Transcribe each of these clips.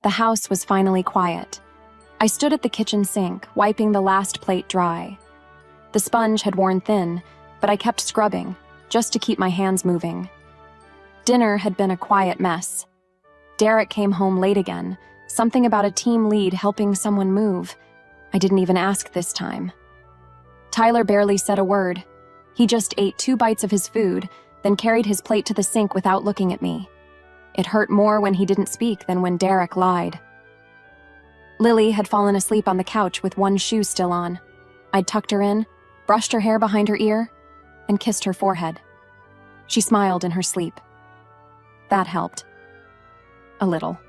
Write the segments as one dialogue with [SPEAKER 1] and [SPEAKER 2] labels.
[SPEAKER 1] The house was finally quiet. I stood at the kitchen sink, wiping the last plate dry. The sponge had worn thin, but I kept scrubbing, just to keep my hands moving. Dinner had been a quiet mess. Derek came home late again, something about a team lead helping someone move. I didn't even ask this time. Tyler barely said a word. He just ate 2 bites of his food, then carried his plate to the sink without looking at me. It hurt more when he didn't speak than when Derek lied. Lily had fallen asleep on the couch with one shoe still on. I'd tucked her in, brushed her hair behind her ear, and kissed her forehead. She smiled in her sleep. That helped. A little.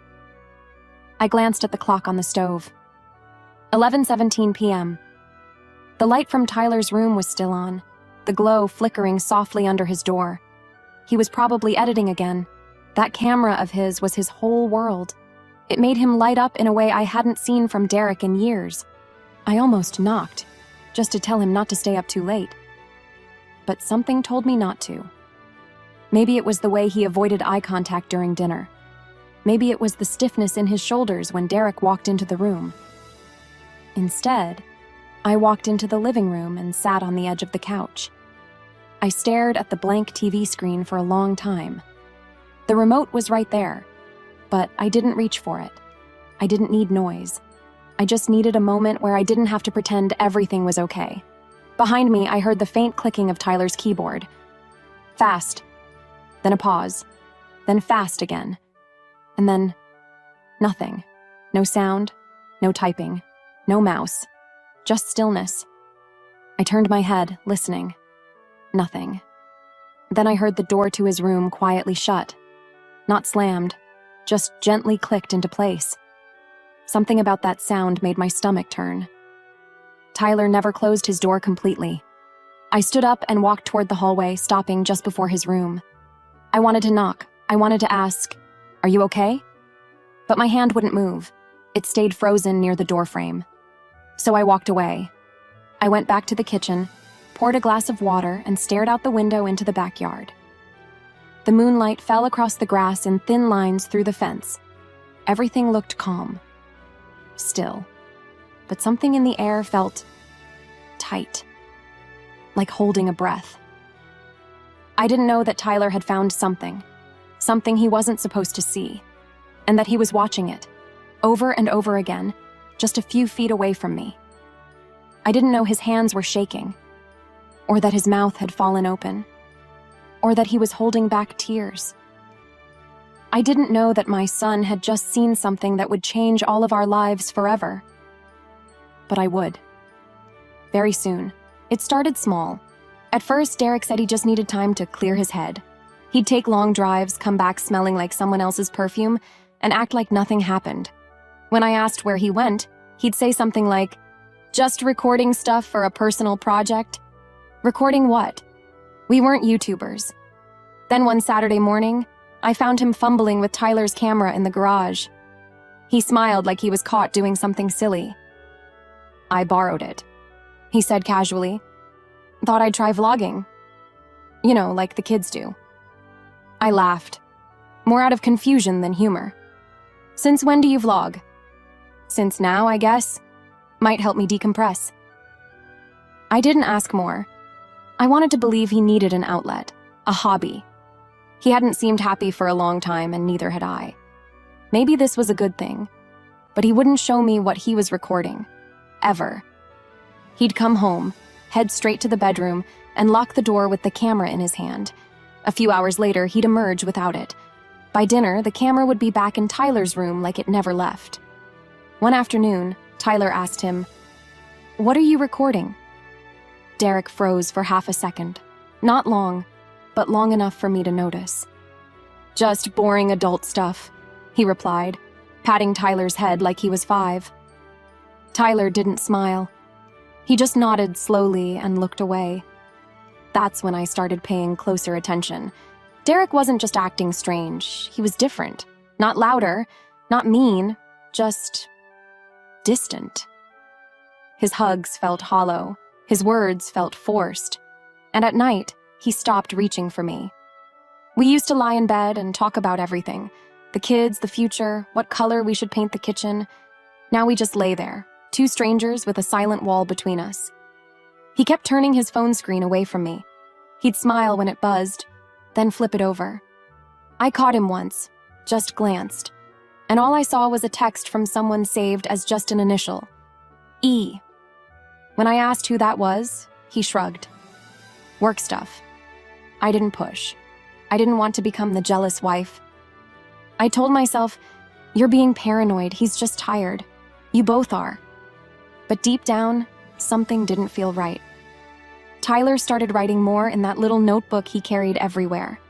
[SPEAKER 1] I glanced at the clock on the stove. 11:17 p.m. The light from Tyler's room was still on, the glow flickering softly under his door. He was probably editing again. That camera of his was his whole world. It made him light up in a way I hadn't seen from Derek in years. I almost knocked, just to tell him not to stay up too late. But something told me not to. Maybe it was the way he avoided eye contact during dinner. Maybe it was the stiffness in his shoulders when Derek walked into the room. Instead, I walked into the living room and sat on the edge of the couch. I stared at the blank TV screen for a long time. The remote was right there, but I didn't reach for it. I didn't need noise. I just needed a moment where I didn't have to pretend everything was okay. Behind me, I heard the faint clicking of Tyler's keyboard. Fast, then a pause, then fast again, and then nothing. No sound, no typing, no mouse, just stillness. I turned my head, listening. Nothing. Then I heard the door to his room quietly shut. Not slammed, just gently clicked into place. Something about that sound made my stomach turn. Tyler never closed his door completely. I stood up and walked toward the hallway, stopping just before his room. I wanted to knock. I wanted to ask, "Are you okay?" But my hand wouldn't move. It stayed frozen near the doorframe. So I walked away. I went back to the kitchen, poured a glass of water, and stared out the window into the backyard. The moonlight fell across the grass in thin lines through the fence. Everything looked calm. Still. But something in the air felt tight. Like holding a breath. I didn't know that Tyler had found something. Something he wasn't supposed to see. And that he was watching it. Over and over again. Just a few feet away from me. I didn't know his hands were shaking. Or that his mouth had fallen open. Or that he was holding back tears. I didn't know that my son had just seen something that would change all of our lives forever. But I would. Very soon. It started small. At first, Derek said he just needed time to clear his head. He'd take long drives, come back smelling like someone else's perfume, and act like nothing happened. When I asked where he went, he'd say something like, "Just recording stuff for a personal project." Recording what? We weren't YouTubers. Then one Saturday morning, I found him fumbling with Tyler's camera in the garage. He smiled like he was caught doing something silly. "I borrowed it," he said casually. "Thought I'd try vlogging. You know, like the kids do." I laughed, more out of confusion than humor. "Since when do you vlog?" "Since now, I guess. Might help me decompress." I didn't ask more. I wanted to believe he needed an outlet, a hobby. He hadn't seemed happy for a long time, and neither had I. Maybe this was a good thing, but he wouldn't show me what he was recording. Ever. He'd come home, head straight to the bedroom, and lock the door with the camera in his hand. A few hours later, he'd emerge without it. By dinner, the camera would be back in Tyler's room like it never left. One afternoon, Tyler asked him, "What are you recording?" Derek froze for half a second. Not long, but long enough for me to notice. "Just boring adult stuff," he replied, patting Tyler's head like he was 5. Tyler didn't smile. He just nodded slowly and looked away. That's when I started paying closer attention. Derek wasn't just acting strange. He was different. Not louder, not mean, just distant. His hugs felt hollow. His words felt forced. And at night, he stopped reaching for me. We used to lie in bed and talk about everything. The kids, the future, what color we should paint the kitchen. Now we just lay there, two strangers with a silent wall between us. He kept turning his phone screen away from me. He'd smile when it buzzed, then flip it over. I caught him once, just glanced, and all I saw was a text from someone saved as just an initial. E. When I asked who that was, he shrugged. Work stuff. I didn't push. I didn't want to become the jealous wife. I told myself, you're being paranoid, he's just tired. You both are. But deep down, something didn't feel right. Tyler started writing more in that little notebook he carried everywhere.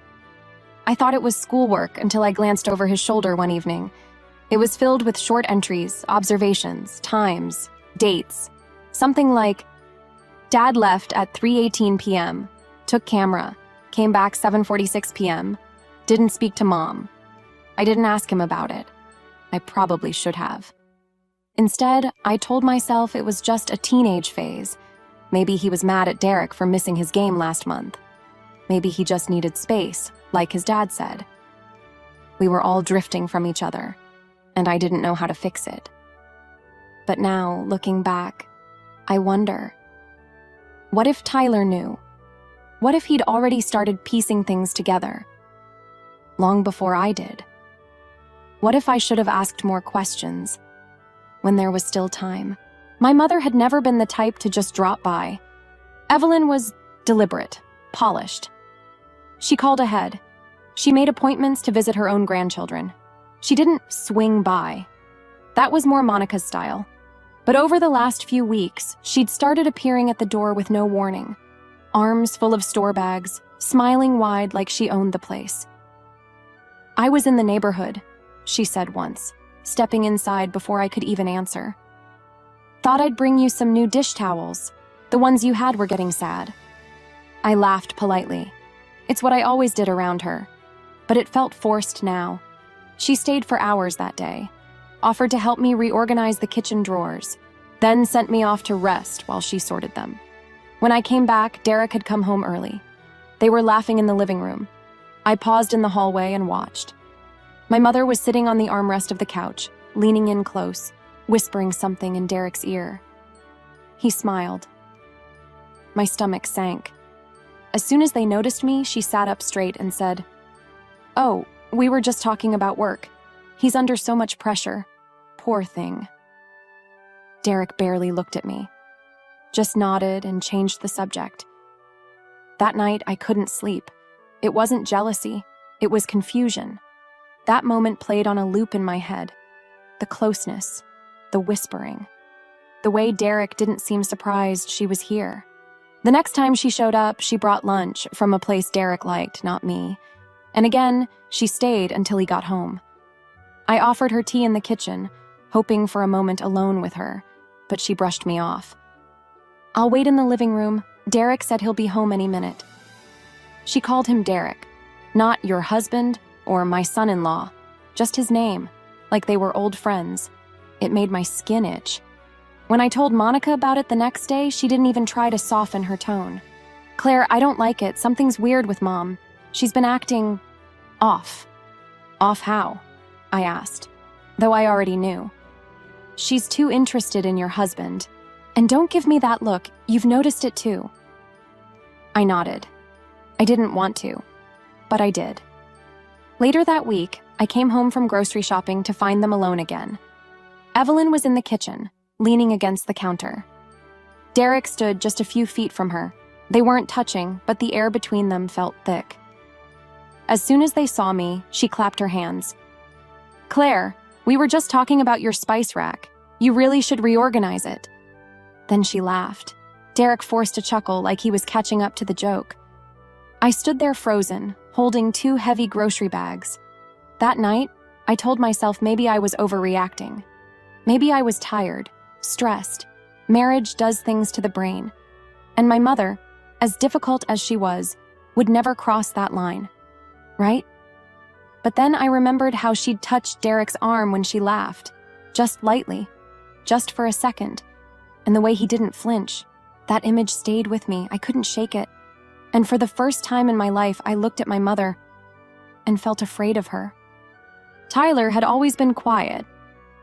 [SPEAKER 1] I thought it was schoolwork until I glanced over his shoulder one evening. It was filled with short entries, observations, times, dates. Something like, Dad left at 3:18 p.m., took camera, came back 7:46 p.m., didn't speak to Mom. I didn't ask him about it. I probably should have. Instead, I told myself it was just a teenage phase. Maybe he was mad at Derek for missing his game last month. Maybe he just needed space, like his dad said. We were all drifting from each other, and I didn't know how to fix it. But now, looking back, I wonder, what if Tyler knew? What if he'd already started piecing things together? Long before I did. What if I should have asked more questions when there was still time? My mother had never been the type to just drop by. Evelyn was deliberate, polished. She called ahead. She made appointments to visit her own grandchildren. She didn't swing by. That was more Monica's style. But over the last few weeks, she'd started appearing at the door with no warning. Arms full of store bags, smiling wide like she owned the place. I was in the neighborhood, she said once, stepping inside before I could even answer. Thought I'd bring you some new dish towels. The ones you had were getting sad. I laughed politely. It's what I always did around her. But it felt forced now. She stayed for hours that day, offered to help me reorganize the kitchen drawers, then sent me off to rest while she sorted them. When I came back, Derek had come home early. They were laughing in the living room. I paused in the hallway and watched. My mother was sitting on the armrest of the couch, leaning in close, whispering something in Derek's ear. He smiled. My stomach sank. As soon as they noticed me, she sat up straight and said, "Oh, we were just talking about work. He's under so much pressure. Poor thing." Derek barely looked at me, just nodded and changed the subject. That night, I couldn't sleep. It wasn't jealousy, it was confusion. That moment played on a loop in my head. The closeness, the whispering, the way Derek didn't seem surprised she was here. The next time she showed up, she brought lunch from a place Derek liked, not me. And again, she stayed until he got home. I offered her tea in the kitchen, hoping for a moment alone with her, but she brushed me off. "I'll wait in the living room. Derek said he'll be home any minute." She called him Derek, not your husband or my son-in-law, just his name, like they were old friends. It made my skin itch. When I told Monica about it the next day, she didn't even try to soften her tone. "Claire, I don't like it. Something's weird with Mom. She's been acting off." "Off how?" I asked, though I already knew. "She's too interested in your husband. And don't give me that look. You've noticed it too." I nodded. I didn't want to, but I did. Later that week, I came home from grocery shopping to find them alone again. Evelyn was in the kitchen, leaning against the counter. Derek stood just a few feet from her. They weren't touching, but the air between them felt thick. As soon as they saw me, she clapped her hands. "Claire, we were just talking about your spice rack. You really should reorganize it." Then she laughed. Derek forced a chuckle like he was catching up to the joke. I stood there frozen, holding 2 heavy grocery bags. That night, I told myself maybe I was overreacting. Maybe I was tired, stressed. Marriage does things to the brain. And my mother, as difficult as she was, would never cross that line. Right? But then I remembered how she'd touched Derek's arm when she laughed. Just lightly. Just for a second. And the way he didn't flinch. That image stayed with me. I couldn't shake it. And for the first time in my life, I looked at my mother and felt afraid of her. Tyler had always been quiet,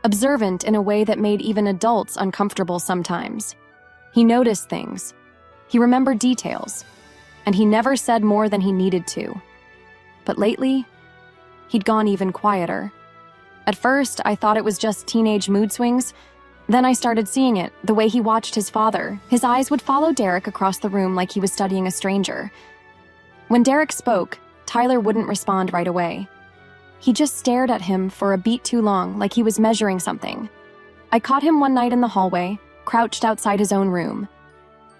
[SPEAKER 1] observant in a way that made even adults uncomfortable sometimes. He noticed things. He remembered details. And he never said more than he needed to. But lately, he'd gone even quieter. At first, I thought it was just teenage mood swings. Then I started seeing it, the way he watched his father. His eyes would follow Derek across the room like he was studying a stranger. When Derek spoke, Tyler wouldn't respond right away. He just stared at him for a beat too long, like he was measuring something. I caught him one night in the hallway, crouched outside his own room.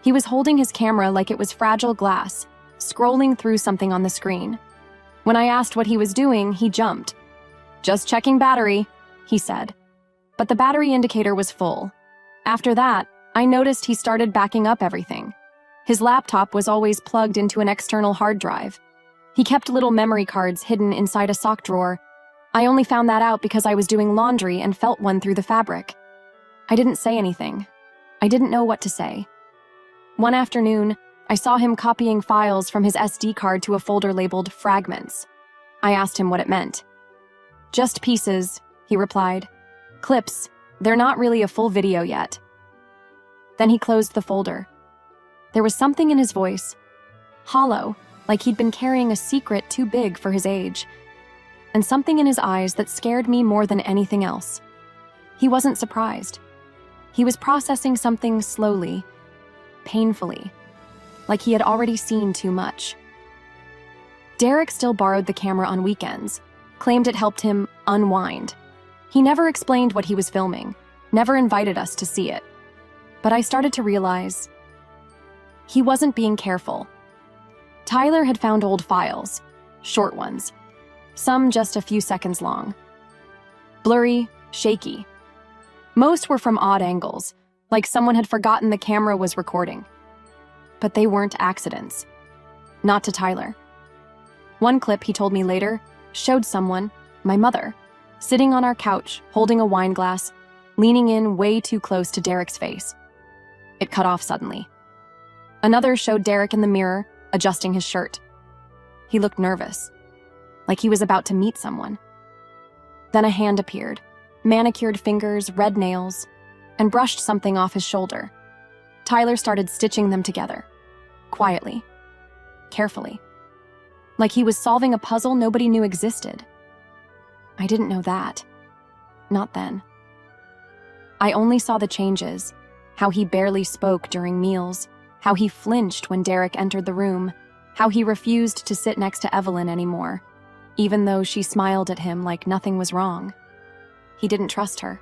[SPEAKER 1] He was holding his camera like it was fragile glass, scrolling through something on the screen. When I asked what he was doing, he jumped. "Just checking battery," he said. But the battery indicator was full. After that, I noticed he started backing up everything. His laptop was always plugged into an external hard drive. He kept little memory cards hidden inside a sock drawer. I only found that out because I was doing laundry and felt one through the fabric. I didn't say anything. I didn't know what to say. One afternoon, I saw him copying files from his SD card to a folder labeled Fragments. I asked him what it meant. "Just pieces," he replied. "Clips. They're not really a full video yet." Then he closed the folder. There was something in his voice, hollow, like he'd been carrying a secret too big for his age, and something in his eyes that scared me more than anything else. He wasn't surprised. He was processing something slowly, painfully, like he had already seen too much. Derek still borrowed the camera on weekends, claimed it helped him unwind. He never explained what he was filming, never invited us to see it. But I started to realize he wasn't being careful. Tyler had found old files, short ones, some just a few seconds long. Blurry, shaky. Most were from odd angles, like someone had forgotten the camera was recording. But they weren't accidents. Not to Tyler. One clip, he told me later, showed someone, my mother, sitting on our couch, holding a wine glass, leaning in way too close to Derek's face. It cut off suddenly. Another showed Derek in the mirror, adjusting his shirt. He looked nervous, like he was about to meet someone. Then a hand appeared, manicured fingers, red nails, and brushed something off his shoulder. Tyler started stitching them together, quietly, carefully, like he was solving a puzzle nobody knew existed. I didn't know that. Not then. I only saw the changes, how he barely spoke during meals, how he flinched when Derek entered the room, how he refused to sit next to Evelyn anymore, even though she smiled at him like nothing was wrong. He didn't trust her.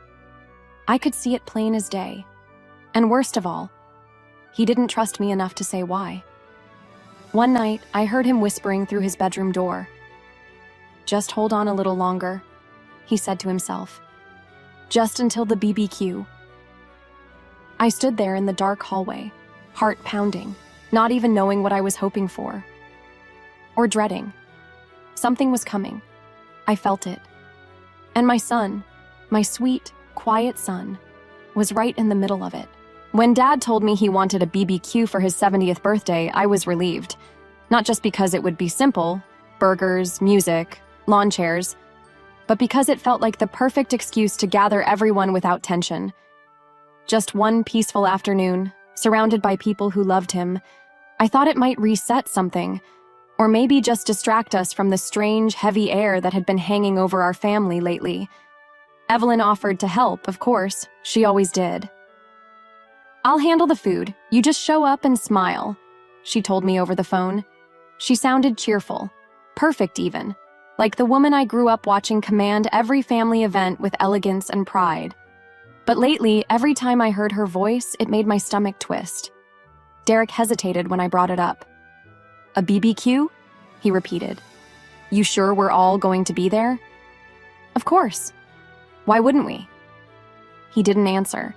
[SPEAKER 1] I could see it plain as day. And worst of all, he didn't trust me enough to say why. One night, I heard him whispering through his bedroom door. "Just hold on a little longer," he said to himself. "Just until the BBQ." I stood there in the dark hallway, heart pounding, not even knowing what I was hoping for. Or dreading. Something was coming. I felt it. And my son, my sweet, quiet son, was right in the middle of it. When Dad told me he wanted a BBQ for his 70th birthday, I was relieved. Not just because it would be simple, burgers, music, lawn chairs, but because it felt like the perfect excuse to gather everyone without tension. Just one peaceful afternoon, surrounded by people who loved him, I thought it might reset something, or maybe just distract us from the strange, heavy air that had been hanging over our family lately. Evelyn offered to help, of course. She always did. "I'll handle the food. You just show up and smile," she told me over the phone. She sounded cheerful, perfect even, like the woman I grew up watching command every family event with elegance and pride. But lately, every time I heard her voice, it made my stomach twist. Derek hesitated when I brought it up. "A BBQ?" he repeated. "You sure we're all going to be there?" "Of course. Why wouldn't we?" He didn't answer.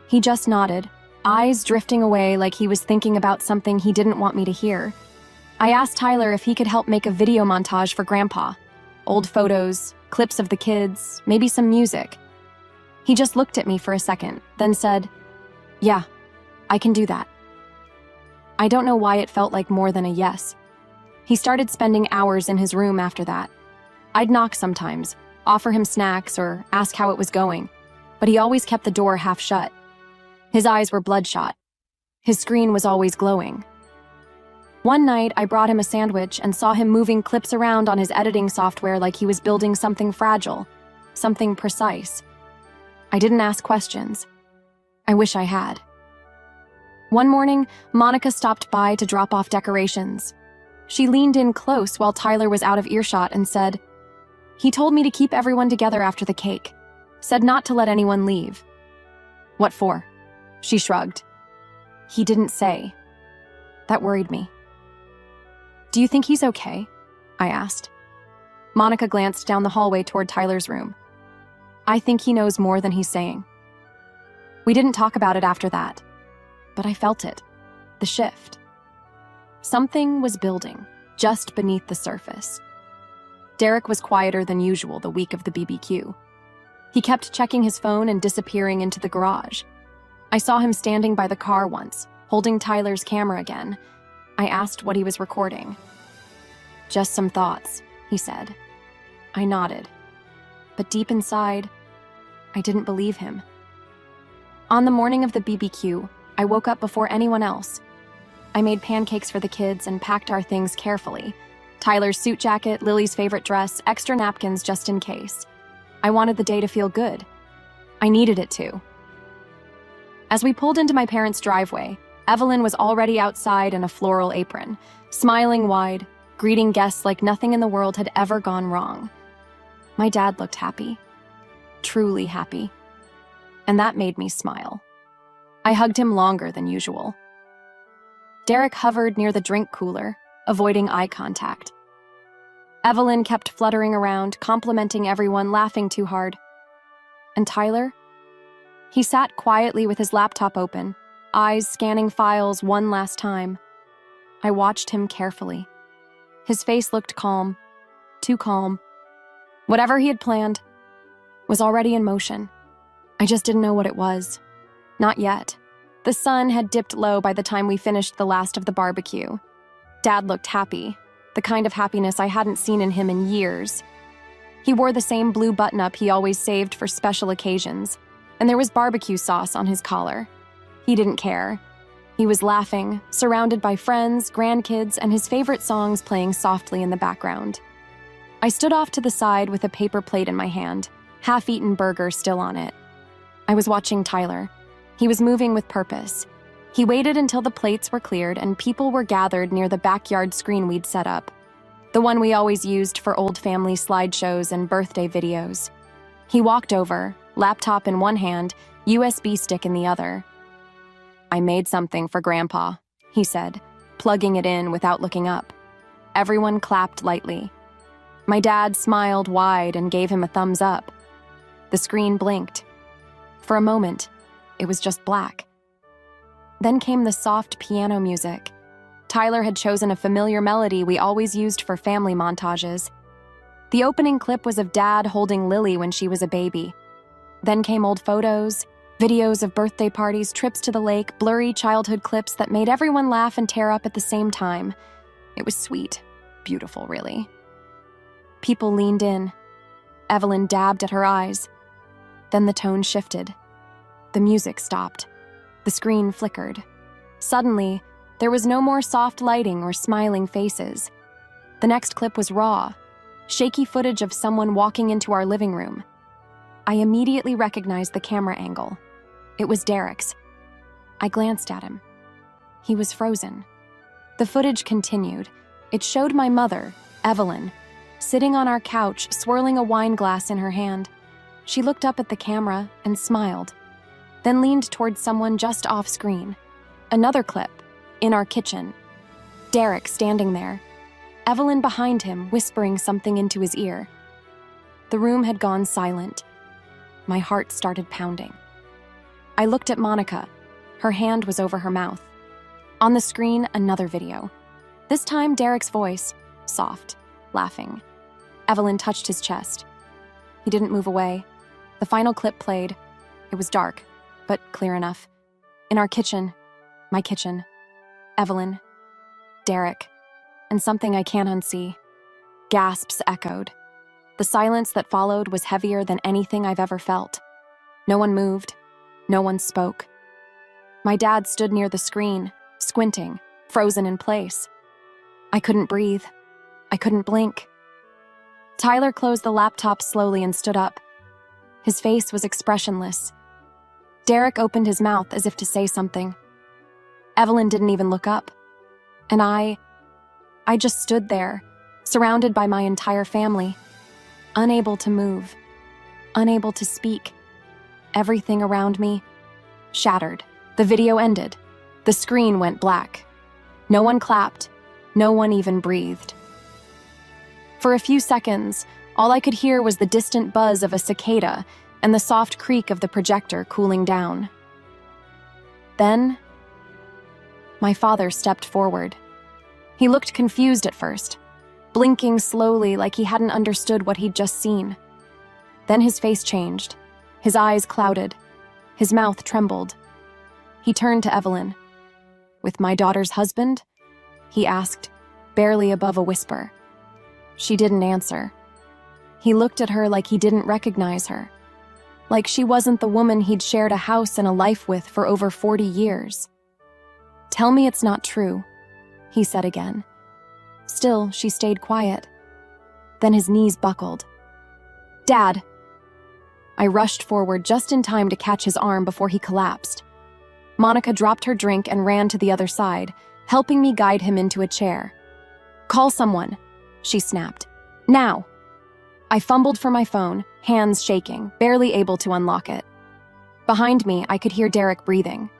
[SPEAKER 1] He just nodded, eyes drifting away like he was thinking about something he didn't want me to hear. I asked Tyler if he could help make a video montage for Grandpa. Old photos, clips of the kids, maybe some music. He just looked at me for a second, then said, "Yeah, I can do that." I don't know why it felt like more than a yes. He started spending hours in his room after that. I'd knock sometimes, offer him snacks, or ask how it was going, but he always kept the door half shut. His eyes were bloodshot. His screen was always glowing. One night, I brought him a sandwich and saw him moving clips around on his editing software like he was building something fragile, something precise. I didn't ask questions. I wish I had. One morning, Monica stopped by to drop off decorations. She leaned in close while Tyler was out of earshot and said, "He told me to keep everyone together after the cake. Said not to let anyone leave." "What for?" She shrugged. "He didn't say." That worried me. "Do you think he's okay?" I asked. Monica glanced down the hallway toward Tyler's room. "I think he knows more than he's saying." We didn't talk about it after that, but I felt it, the shift. Something was building, just beneath the surface. Derek was quieter than usual the week of the BBQ. He kept checking his phone and disappearing into the garage. I saw him standing by the car once, holding Tyler's camera again. I asked what he was recording. "Just some thoughts," he said. I nodded. But deep inside, I didn't believe him. On the morning of the BBQ, I woke up before anyone else. I made pancakes for the kids and packed our things carefully. Tyler's suit jacket, Lily's favorite dress, extra napkins just in case. I wanted the day to feel good. I needed it to. As we pulled into my parents' driveway, Evelyn was already outside in a floral apron, smiling wide, greeting guests like nothing in the world had ever gone wrong. My dad looked happy. Truly happy. And that made me smile. I hugged him longer than usual. Derek hovered near the drink cooler, avoiding eye contact. Evelyn kept fluttering around, complimenting everyone, laughing too hard. And Tyler? He sat quietly with his laptop open, eyes scanning files one last time. I watched him carefully. His face looked calm, too calm. Whatever he had planned was already in motion. I just didn't know what it was. Not yet. The sun had dipped low by the time we finished the last of the barbecue. Dad looked happy, the kind of happiness I hadn't seen in him in years. He wore the same blue button-up he always saved for special occasions, and there was barbecue sauce on his collar. He didn't care. He was laughing, surrounded by friends, grandkids, and his favorite songs playing softly in the background. I stood off to the side with a paper plate in my hand, half-eaten burger still on it. I was watching Tyler. He was moving with purpose. He waited until the plates were cleared and people were gathered near the backyard screen we'd set up, the one we always used for old family slideshows and birthday videos. He walked over, laptop in one hand, USB stick in the other. "I made something for Grandpa," he said, plugging it in without looking up. Everyone clapped lightly. My dad smiled wide and gave him a thumbs up. The screen blinked. For a moment, it was just black. Then came the soft piano music. Tyler had chosen a familiar melody we always used for family montages. The opening clip was of Dad holding Lily when she was a baby. Then came old photos, videos of birthday parties, trips to the lake, blurry childhood clips that made everyone laugh and tear up at the same time. It was sweet, beautiful, really. People leaned in. Evelyn dabbed at her eyes. Then the tone shifted. The music stopped. The screen flickered. Suddenly, there was no more soft lighting or smiling faces. The next clip was raw, shaky footage of someone walking into our living room. I immediately recognized the camera angle. It was Derek's. I glanced at him. He was frozen. The footage continued. It showed my mother, Evelyn, sitting on our couch, swirling a wine glass in her hand. She looked up at the camera and smiled, then leaned towards someone just off screen. Another clip, in our kitchen. Derek standing there, Evelyn behind him whispering something into his ear. The room had gone silent. My heart started pounding. I looked at Monica. Her hand was over her mouth. On the screen, another video. This time, Derek's voice, soft, laughing. Evelyn touched his chest. He didn't move away. The final clip played. It was dark, but clear enough. In our kitchen, my kitchen, Evelyn, Derek, and something I can't unsee. Gasps echoed. The silence that followed was heavier than anything I've ever felt. No one moved. No one spoke. My dad stood near the screen, squinting, frozen in place. I couldn't breathe. I couldn't blink. Tyler closed the laptop slowly and stood up. His face was expressionless. Derek opened his mouth as if to say something. Evelyn didn't even look up. And I just stood there, surrounded by my entire family, unable to move, unable to speak. Everything around me shattered. The video ended. The screen went black. No one clapped. No one even breathed. For a few seconds, all I could hear was the distant buzz of a cicada and the soft creak of the projector cooling down. Then, my father stepped forward. He looked confused at first, blinking slowly like he hadn't understood what he'd just seen. Then his face changed. His eyes clouded. His mouth trembled. He turned to Evelyn. "With my daughter's husband?" he asked, barely above a whisper. She didn't answer. He looked at her like he didn't recognize her, like she wasn't the woman he'd shared a house and a life with for over 40 years. "Tell me it's not true," he said again. Still, she stayed quiet. Then his knees buckled. "Dad!" I rushed forward just in time to catch his arm before he collapsed. Monica dropped her drink and ran to the other side, helping me guide him into a chair. "Call someone," she snapped. "Now!" I fumbled for my phone, hands shaking, barely able to unlock it. Behind me, I could hear Derek breathing,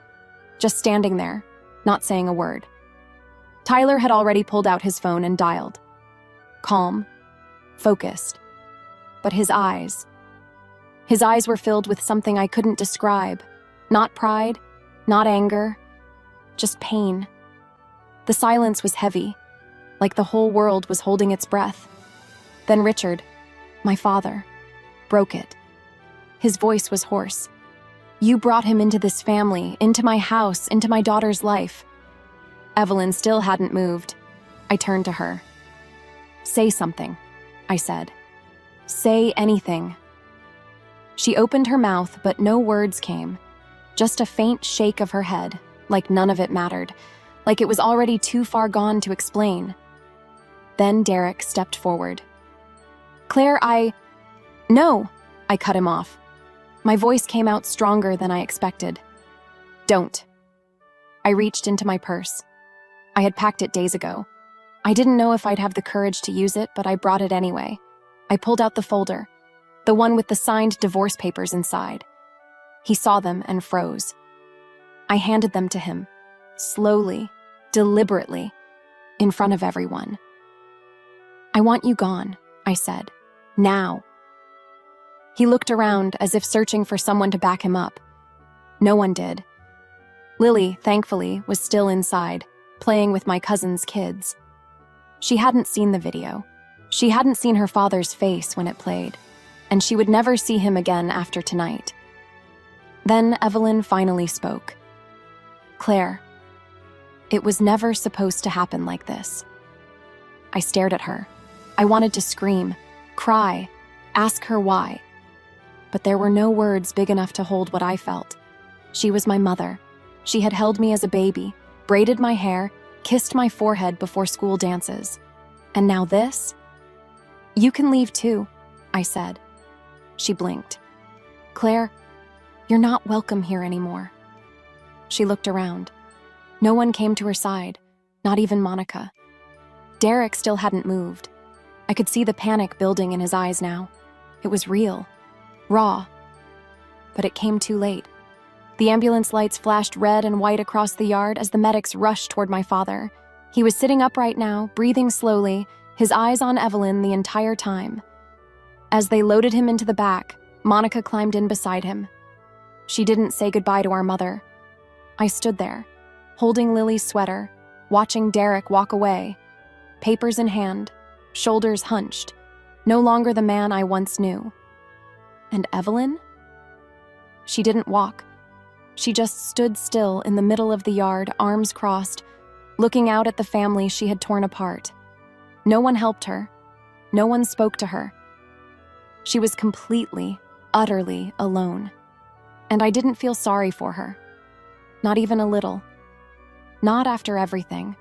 [SPEAKER 1] just standing there, not saying a word. Tyler had already pulled out his phone and dialed. Calm, focused. But his eyes were filled with something I couldn't describe. Not pride, not anger, just pain. The silence was heavy, like the whole world was holding its breath. Then Richard, my father, broke it. His voice was hoarse. "You brought him into this family, into my house, into my daughter's life." Evelyn still hadn't moved. I turned to her. "Say something," I said. "Say anything." She opened her mouth, but no words came. Just a faint shake of her head, like none of it mattered, like it was already too far gone to explain. Then Derek stepped forward. "Claire, No!" I cut him off. My voice came out stronger than I expected. "Don't." I reached into my purse. I had packed it days ago. I didn't know if I'd have the courage to use it, but I brought it anyway. I pulled out the folder, the one with the signed divorce papers inside. He saw them and froze. I handed them to him, slowly, deliberately, in front of everyone. "I want you gone," I said. "Now." He looked around as if searching for someone to back him up. No one did. Lily, thankfully, was still inside, playing with my cousin's kids. She hadn't seen the video. She hadn't seen her father's face when it played, and she would never see him again after tonight. Then Evelyn finally spoke. "Claire, it was never supposed to happen like this." I stared at her. I wanted to scream, cry, ask her why. But there were no words big enough to hold what I felt. She was my mother. She had held me as a baby, braided my hair, kissed my forehead before school dances. And now this? "You can leave too," I said. She blinked. "Claire, you're not welcome here anymore." She looked around. No one came to her side, not even Monica. Derek still hadn't moved. I could see the panic building in his eyes now. It was real, raw. But it came too late. The ambulance lights flashed red and white across the yard as the medics rushed toward my father. He was sitting upright now, breathing slowly, his eyes on Evelyn the entire time. As they loaded him into the back, Monica climbed in beside him. She didn't say goodbye to our mother. I stood there, holding Lily's sweater, watching Derek walk away, papers in hand, shoulders hunched, no longer the man I once knew. And Evelyn? She didn't walk. She just stood still in the middle of the yard, arms crossed, looking out at the family she had torn apart. No one helped her. No one spoke to her. She was completely, utterly alone. And I didn't feel sorry for her. Not even a little. Not after everything.